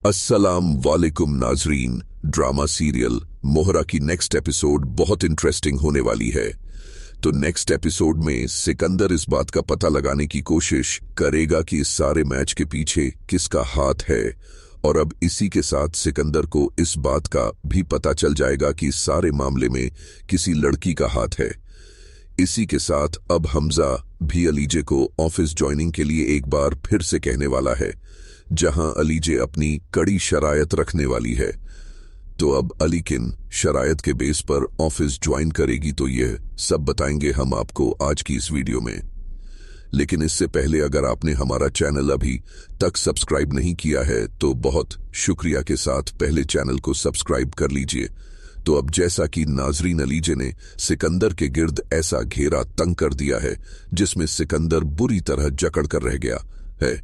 अस्सलाम वालेकुम नाजरीन। ड्रामा सीरियल मोहरा की नेक्स्ट एपिसोड बहुत इंटरेस्टिंग होने वाली है। तो नेक्स्ट एपिसोड में सिकंदर इस बात का पता लगाने की कोशिश करेगा कि इस सारे मैच के पीछे किसका हाथ है, और अब इसी के साथ सिकंदर को इस बात का भी पता चल जाएगा कि इस सारे मामले में किसी लड़की का हाथ है। इसी के साथ अब हमजा भी अलीजे को ऑफिस ज्वाइनिंग के लिए एक बार फिर से कहने वाला है, जहां अलीजे अपनी कड़ी शरायत रखने वाली है। तो अब अली किन शरायत के बेस पर ऑफिस ज्वाइन करेगी, तो यह सब बताएंगे हम आपको आज की इस वीडियो में। लेकिन इससे पहले अगर आपने हमारा चैनल अभी तक सब्सक्राइब नहीं किया है तो बहुत शुक्रिया के साथ पहले चैनल को सब्सक्राइब कर लीजिए। तो अब जैसा कि नाजरीन अलीजे ने सिकंदर के गिर्द ऐसा घेरा तंग कर दिया है जिसमें सिकंदर बुरी तरह जकड़ कर रह गया है।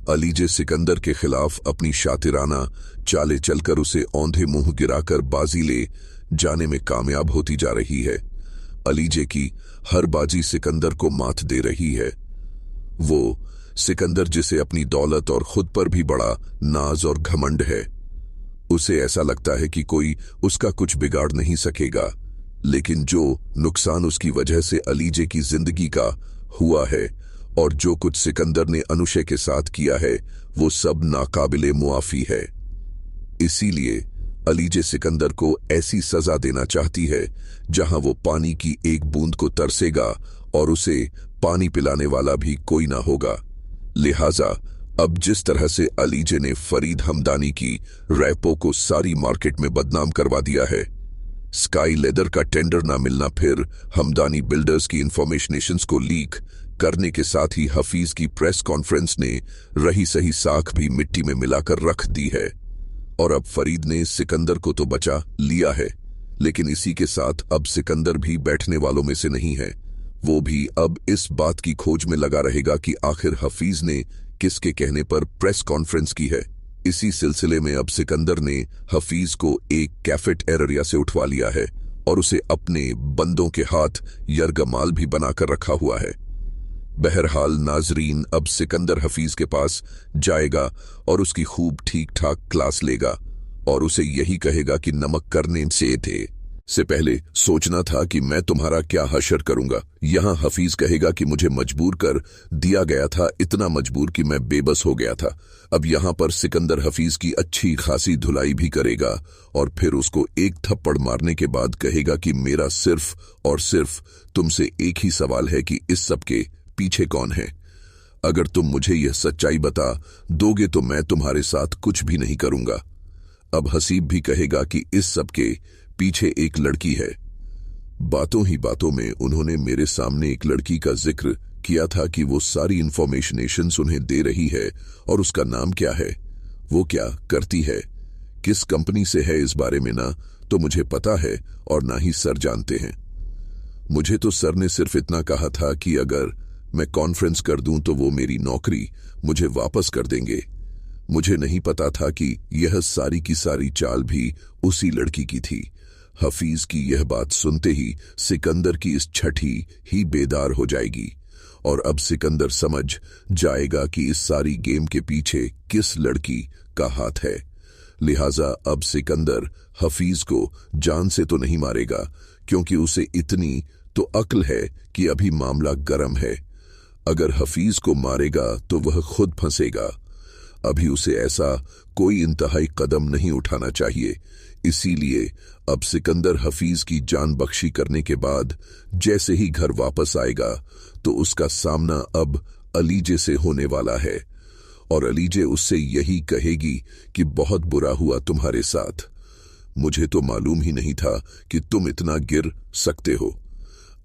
अलीजे सिकंदर के खिलाफ अपनी शातिराना चाले चलकर उसे औंधे मुंह गिराकर बाजी ले जाने में कामयाब होती जा रही है। अलीजे की हर बाजी सिकंदर को मात दे रही है। वो सिकंदर जिसे अपनी दौलत और खुद पर भी बड़ा नाज और घमंड है, उसे ऐसा लगता है कि कोई उसका कुछ बिगाड़ नहीं सकेगा। लेकिन जो नुकसान उसकी वजह से अलीजे की जिंदगी का हुआ है और जो कुछ सिकंदर ने अनुशय के साथ किया है, वो सब नाकाबिले मुआफी है। इसीलिए अलीजे सिकंदर को ऐसी सजा देना चाहती है जहां वो पानी की एक बूंद को तरसेगा और उसे पानी पिलाने वाला भी कोई ना होगा। लिहाजा अब जिस तरह से अलीजे ने फरीद हमदानी की रैपो को सारी मार्केट में बदनाम करवा दिया है, स्काई लेदर का टेंडर ना मिलना, फिर हमदानी बिल्डर्स की इंफॉर्मेशंस को लीक करने के साथ ही हफीज की प्रेस कॉन्फ्रेंस ने रही सही साख भी मिट्टी में मिलाकर रख दी है। और अब फरीद ने सिकंदर को तो बचा लिया है, लेकिन इसी के साथ अब सिकंदर भी बैठने वालों में से नहीं है। वो भी अब इस बात की खोज में लगा रहेगा कि आखिर हफीज ने किसके कहने पर प्रेस कॉन्फ्रेंस की है। इसी सिलसिले में अब सिकंदर ने हफीज को एक कैफेट एरिया से उठवा लिया है और उसे अपने बंदों के हाथ यरगमाल भी बनाकर रखा हुआ है। बहरहाल नाजरीन, अब सिकंदर हफीज के पास जाएगा और उसकी खूब ठीक ठाक क्लास लेगा और उसे यही कहेगा कि नमक करने से पहले सोचना था कि मैं तुम्हारा क्या हशर करूंगा। यहां हफीज कहेगा कि मुझे मजबूर कर दिया गया था, इतना मजबूर कि मैं बेबस हो गया था। अब यहां पर सिकंदर हफीज की अच्छी खासी धुलाई भी करेगा और फिर उसको एक थप्पड़ मारने के बाद कहेगा कि मेरा सिर्फ और सिर्फ तुमसे एक ही सवाल है कि इस सब के पीछे कौन है। अगर तुम मुझे यह सच्चाई बता दोगे तो मैं तुम्हारे साथ कुछ भी नहीं करूंगा। अब हसीब भी कहेगा कि इस सब के पीछे एक लड़की है। बातों ही बातों में उन्होंने मेरे सामने एक लड़की का जिक्र किया था कि वो सारी इंफॉर्मेशंस उन्हें दे रही है, और उसका नाम क्या है, वो क्या करती है, किस कंपनी से है, इस बारे में ना तो मुझे पता है और ना ही सर जानते हैं। मुझे तो सर ने सिर्फ इतना कहा था कि अगर मैं कॉन्फ्रेंस कर दूं तो वो मेरी नौकरी मुझे वापस कर देंगे। मुझे नहीं पता था कि यह सारी की सारी चाल भी उसी लड़की की थी। हफीज की यह बात सुनते ही सिकंदर की इस छठी ही बेदार हो जाएगी और अब सिकंदर समझ जाएगा कि इस सारी गेम के पीछे किस लड़की का हाथ है। लिहाजा अब सिकंदर हफीज को जान से तो नहीं मारेगा, क्योंकि उसे इतनी तो अक्ल है कि अभी मामला गर्म है। अगर हफीज को मारेगा तो वह खुद फंसेगा। अभी उसे ऐसा कोई इंतहाई कदम नहीं उठाना चाहिए। इसीलिए अब सिकंदर हफीज की जान बख्शी करने के बाद जैसे ही घर वापस आएगा तो उसका सामना अब अलीजे से होने वाला है, और अलीजे उससे यही कहेगी कि बहुत बुरा हुआ तुम्हारे साथ। मुझे तो मालूम ही नहीं था कि तुम इतना गिर सकते हो।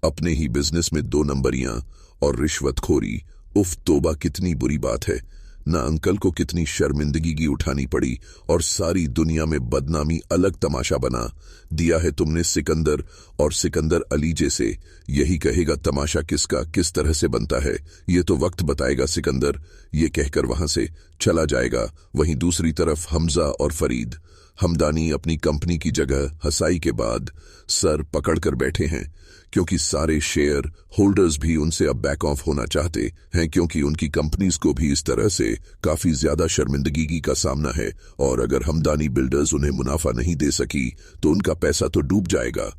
अपने ही बिजनेस में 2 नंबरियां और रिश्वतखोरी, उफ तोबा, कितनी बुरी बात है ना। अंकल को कितनी शर्मिंदगी की उठानी पड़ी और सारी दुनिया में बदनामी अलग तमाशा बना दिया है तुमने सिकंदर। और सिकंदर अलीजे से यही कहेगा, तमाशा किसका किस तरह से बनता है ये तो वक्त बताएगा सिकंदर। ये कहकर वहां से चला जाएगा। वहीं दूसरी तरफ हमजा और फरीद हमदानी अपनी कंपनी की जगह हसाई के बाद सर पकड़कर बैठे हैं, क्योंकि सारे शेयर होल्डर्स भी उनसे अब बैक ऑफ होना चाहते हैं, क्योंकि उनकी कंपनीज को भी इस तरह से काफी ज्यादा शर्मिंदगी का सामना है। और अगर हमदानी बिल्डर्स उन्हें मुनाफा नहीं दे सकी तो उनका पैसा तो डूब जाएगा।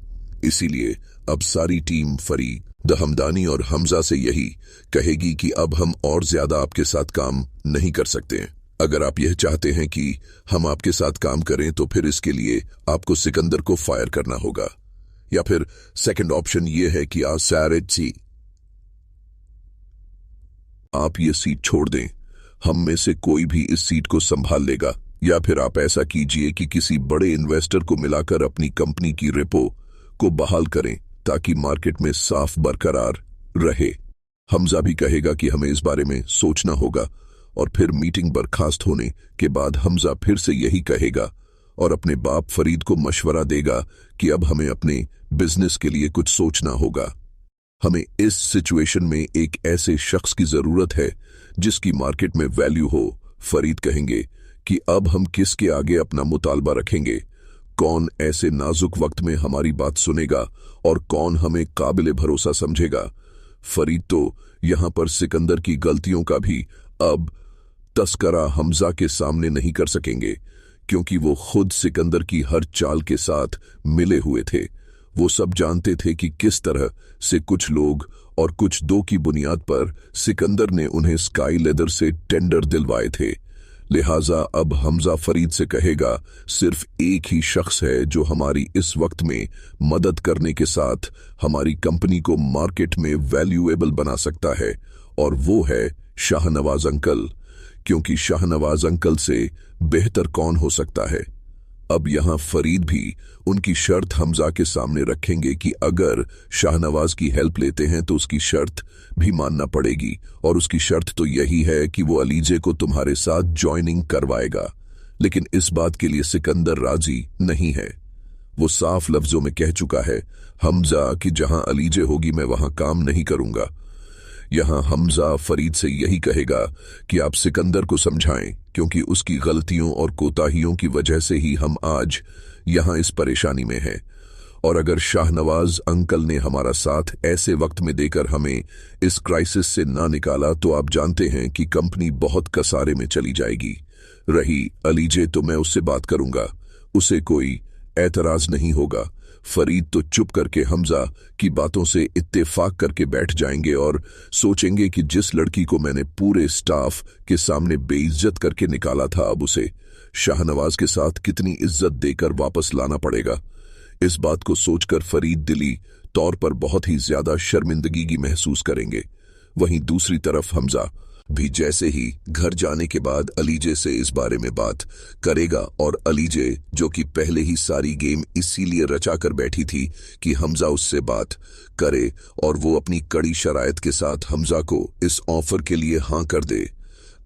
इसीलिए अब सारी टीम फरीद, हमदानी और हमजा से यही कहेगी कि अब हम और ज्यादा आपके साथ काम नहीं कर सकते। अगर आप यह चाहते हैं कि हम आपके साथ काम करें तो फिर इसके लिए आपको सिकंदर को फायर करना होगा, या फिर सेकंड ऑप्शन यह है कि आप ये सीट छोड़ दें, हम में से कोई भी इस सीट को संभाल लेगा, या फिर आप ऐसा कीजिए कि किसी बड़े इन्वेस्टर को मिलाकर अपनी कंपनी की रेपो को बहाल करें ताकि मार्केट में साफ बरकरार रहे। हमजा भी कहेगा कि हमें इस बारे में सोचना होगा, और फिर मीटिंग बर्खास्त होने के बाद हमजा फिर से यही कहेगा और अपने बाप फरीद को मशवरा देगा कि अब हमें अपने बिजनेस के लिए कुछ सोचना होगा। हमें इस सिचुएशन में एक ऐसे शख्स की जरूरत है जिसकी मार्केट में वैल्यू हो। फरीद कहेंगे कि अब हम किसके आगे अपना मुतालबा रखेंगे, कौन ऐसे नाजुक वक्त में हमारी बात सुनेगा और कौन हमें काबिल भरोसा समझेगा। फरीद तो यहां पर सिकंदर की गलतियों का भी अब तस्करा हमजा के सामने नहीं कर सकेंगे, क्योंकि वो खुद सिकंदर की हर चाल के साथ मिले हुए थे। वो सब जानते थे कि किस तरह से कुछ लोग और कुछ दो की बुनियाद पर सिकंदर ने उन्हें स्काई लेदर से टेंडर दिलवाए थे। लिहाजा अब हमजा फरीद से कहेगा, सिर्फ एक ही शख्स है जो हमारी इस वक्त में मदद करने के साथ हमारी कंपनी को मार्केट में वैल्यूएबल बना सकता है, और वो है शाहनवाज अंकल, क्योंकि शाहनवाज अंकल से बेहतर कौन हो सकता है। अब यहां फरीद भी उनकी शर्त हमजा के सामने रखेंगे कि अगर शाहनवाज की हेल्प लेते हैं तो उसकी शर्त भी मानना पड़ेगी, और उसकी शर्त तो यही है कि वो अलीजे को तुम्हारे साथ ज्वाइनिंग करवाएगा। लेकिन इस बात के लिए सिकंदर राजी नहीं है। वो साफ लफ्जों में कह चुका है हमजा कि जहां अलीजे होगी मैं वहां काम नहीं करूंगा। यहां हमजा फरीद से यही कहेगा कि आप सिकंदर को समझाएं, क्योंकि उसकी गलतियों और कोताहियों की वजह से ही हम आज यहां इस परेशानी में हैं। और अगर शाहनवाज अंकल ने हमारा साथ ऐसे वक्त में देकर हमें इस क्राइसिस से ना निकाला तो आप जानते हैं कि कंपनी बहुत कसारे में चली जाएगी। रही अलीजे तो मैं उससे बात करूंगा, उसे कोई एतराज नहीं होगा। फरीद तो चुप करके हमजा की बातों से इत्तेफाक करके बैठ जाएंगे और सोचेंगे कि जिस लड़की को मैंने पूरे स्टाफ के सामने बेइज्जत करके निकाला था, अब उसे शाहनवाज के साथ कितनी इज्जत देकर वापस लाना पड़ेगा। इस बात को सोचकर फरीद दिली तौर पर बहुत ही ज्यादा शर्मिंदगी महसूस करेंगे। वहीं दूसरी तरफ हमजा भी जैसे ही घर जाने के बाद अलीजे से इस बारे में बात करेगा, और अलीजे जो कि पहले ही सारी गेम इसीलिए रचा कर बैठी थी कि हमजा उससे बात करे और वो अपनी कड़ी शराइत के साथ हमजा को इस ऑफर के लिए हां कर दे।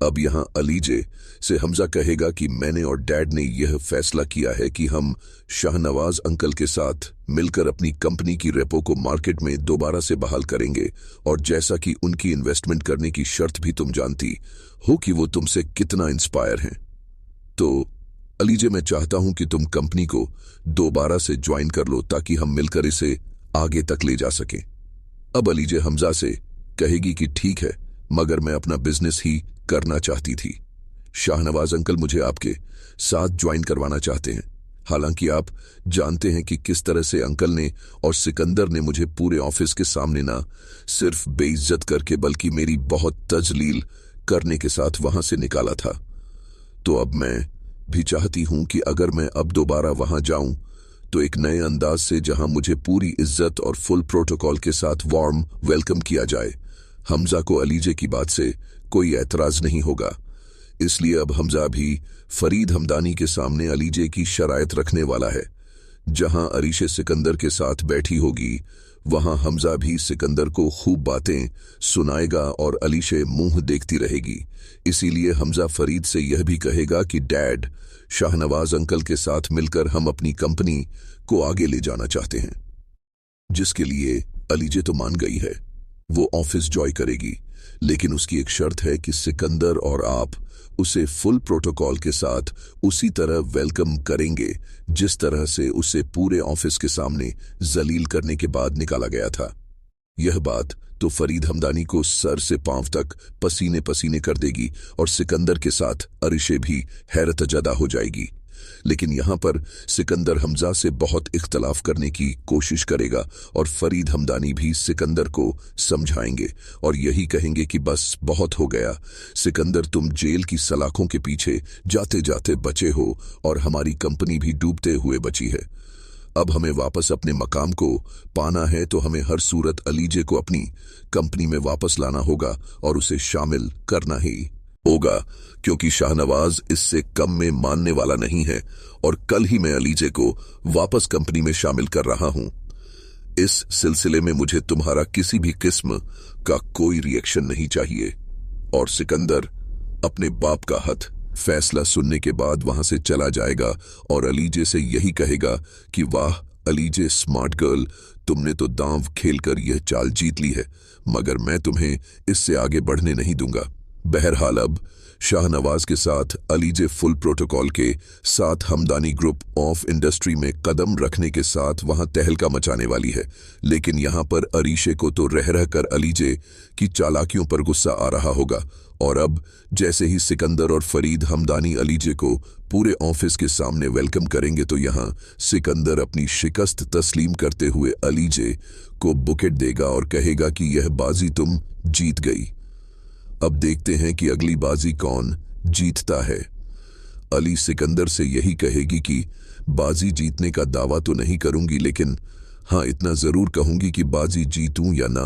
अब यहां अलीजे से हमजा कहेगा कि मैंने और डैड ने यह फैसला किया है कि हम शाहनवाज अंकल के साथ मिलकर अपनी कंपनी की रेपो को मार्केट में दोबारा से बहाल करेंगे, और जैसा कि उनकी इन्वेस्टमेंट करने की शर्त भी तुम जानती हो कि वो तुमसे कितना इंस्पायर हैं, तो अलीजे मैं चाहता हूं कि तुम कंपनी को दोबारा से ज्वाइन कर लो ताकि हम मिलकर इसे आगे तक ले जा सकें। अब अलीजे हमजा से कहेगी कि ठीक है, मगर मैं अपना बिजनेस ही करना चाहती थी। शाहनवाज अंकल मुझे आपके साथ ज्वाइन करवाना चाहते हैं। हालांकि आप जानते हैं कि किस तरह से अंकल ने और सिकंदर ने मुझे पूरे ऑफिस के सामने ना सिर्फ बेइज्जत करके बल्कि मेरी बहुत तजलील करने के साथ वहां से निकाला था। तो अब मैं भी चाहती हूं कि अगर मैं अब दोबारा वहां जाऊं तो एक नए अंदाज से, जहां मुझे पूरी इज्जत और फुल प्रोटोकॉल के साथ वार्म वेलकम किया जाए। हमजा को अलीजे की बात से कोई एतराज नहीं होगा, इसलिए अब हमजा भी फरीद हमदानी के सामने अलीजे की शराइत रखने वाला है। जहां अरीशे सिकंदर के साथ बैठी होगी वहां हमजा भी सिकंदर को खूब बातें सुनाएगा और अलीशे मुंह देखती रहेगी। इसीलिए हमजा फरीद से यह भी कहेगा कि डैड, शाहनवाज अंकल के साथ मिलकर हम अपनी कंपनी को आगे ले जाना चाहते हैं, जिसके लिए अलीजे तो मान गई है। वो ऑफिस ज्वाइन करेगी, लेकिन उसकी एक शर्त है कि सिकंदर और आप उसे फुल प्रोटोकॉल के साथ उसी तरह वेलकम करेंगे जिस तरह से उसे पूरे ऑफिस के सामने जलील करने के बाद निकाला गया था। यह बात तो फरीद हमदानी को सर से पांव तक पसीने पसीने कर देगी और सिकंदर के साथ अरिशे भी हैरत ज़दा हो जाएगी। लेकिन यहां पर सिकंदर हमजा से बहुत इख्तलाफ करने की कोशिश करेगा और फरीद हमदानी भी सिकंदर को समझाएंगे और यही कहेंगे कि बस बहुत हो गया सिकंदर, तुम जेल की सलाखों के पीछे जाते जाते बचे हो और हमारी कंपनी भी डूबते हुए बची है। अब हमें वापस अपने मकाम को पाना है तो हमें हर सूरत अलीजे को अपनी कंपनी में वापस लाना होगा और उसे शामिल करना ही होगा, क्योंकि शाहनवाज इससे कम में मानने वाला नहीं है और कल ही मैं अलीजे को वापस कंपनी में शामिल कर रहा हूं। इस सिलसिले में मुझे तुम्हारा किसी भी किस्म का कोई रिएक्शन नहीं चाहिए। और सिकंदर अपने बाप का हथ फैसला सुनने के बाद वहां से चला जाएगा और अलीजे से यही कहेगा कि वाह अलीजे स्मार्ट गर्ल, तुमने तो दांव खेलकर यह चाल जीत ली है, मगर मैं तुम्हें इससे आगे बढ़ने नहीं दूंगा। बहरहाल अब शाहनवाज के साथ अलीजे फुल प्रोटोकॉल के साथ हमदानी ग्रुप ऑफ इंडस्ट्री में कदम रखने के साथ वहां तहलका मचाने वाली है। लेकिन यहां पर अरीशे को तो रह रह कर अलीजे की चालाकियों पर गुस्सा आ रहा होगा और अब जैसे ही सिकंदर और फरीद हमदानी अलीजे को पूरे ऑफिस के सामने वेलकम करेंगे तो यहां सिकंदर अपनी शिकस्त तस्लीम करते हुए अलीजे को बुकेट देगा और कहेगा कि यह बाजी तुम जीत गई। अब देखते हैं कि अगली बाजी कौन जीतता है। अली सिकंदर से यही कहेगी कि बाजी जीतने का दावा तो नहीं करूंगी, लेकिन हाँ इतना जरूर कहूंगी कि बाजी जीतूं या ना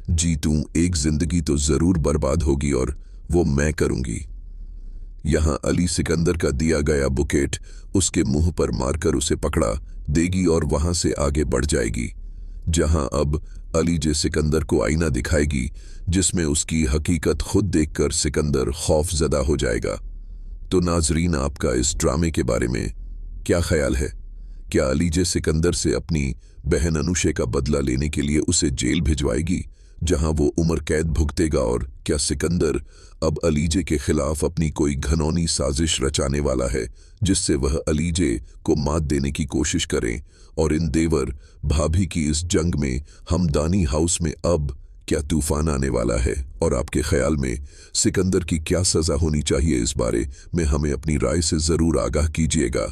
जीतूं एक जिंदगी तो जरूर बर्बाद होगी और वो मैं करूंगी। यहां अली सिकंदर का दिया गया बुकेट उसके मुंह पर मारकर उसे पकड़ा देगी और वहां से आगे बढ़ जाएगी, जहां अब अलीजे सिकंदर को आईना दिखाएगी जिसमें उसकी हकीकत खुद देखकर सिकंदर खौफजदा हो जाएगा। तो नाजरीन, आपका इस ड्रामे के बारे में क्या ख्याल है? क्या अलीजे सिकंदर से अपनी बहन अनुशे का बदला लेने के लिए उसे जेल भिजवाएगी जहां वो उम्र कैद भुगतेगा, और क्या सिकंदर अब अलीजे के खिलाफ अपनी कोई घनौनी साजिश रचाने वाला है जिससे वह अलीजे को मात देने की कोशिश करें? और इन देवर भाभी की इस जंग में हमदानी हाउस में अब क्या तूफान आने वाला है और आपके ख्याल में सिकंदर की क्या सजा होनी चाहिए, इस बारे में हमें अपनी राय से जरूर आगाह कीजिएगा।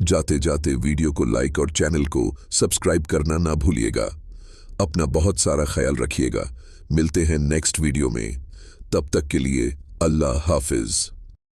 जाते जाते वीडियो को लाइक और चैनल को सब्सक्राइब करना ना भूलिएगा। अपना बहुत सारा ख्याल रखिएगा। मिलते हैं नेक्स्ट वीडियो में, तब तक के लिए अल्लाह हाफिज।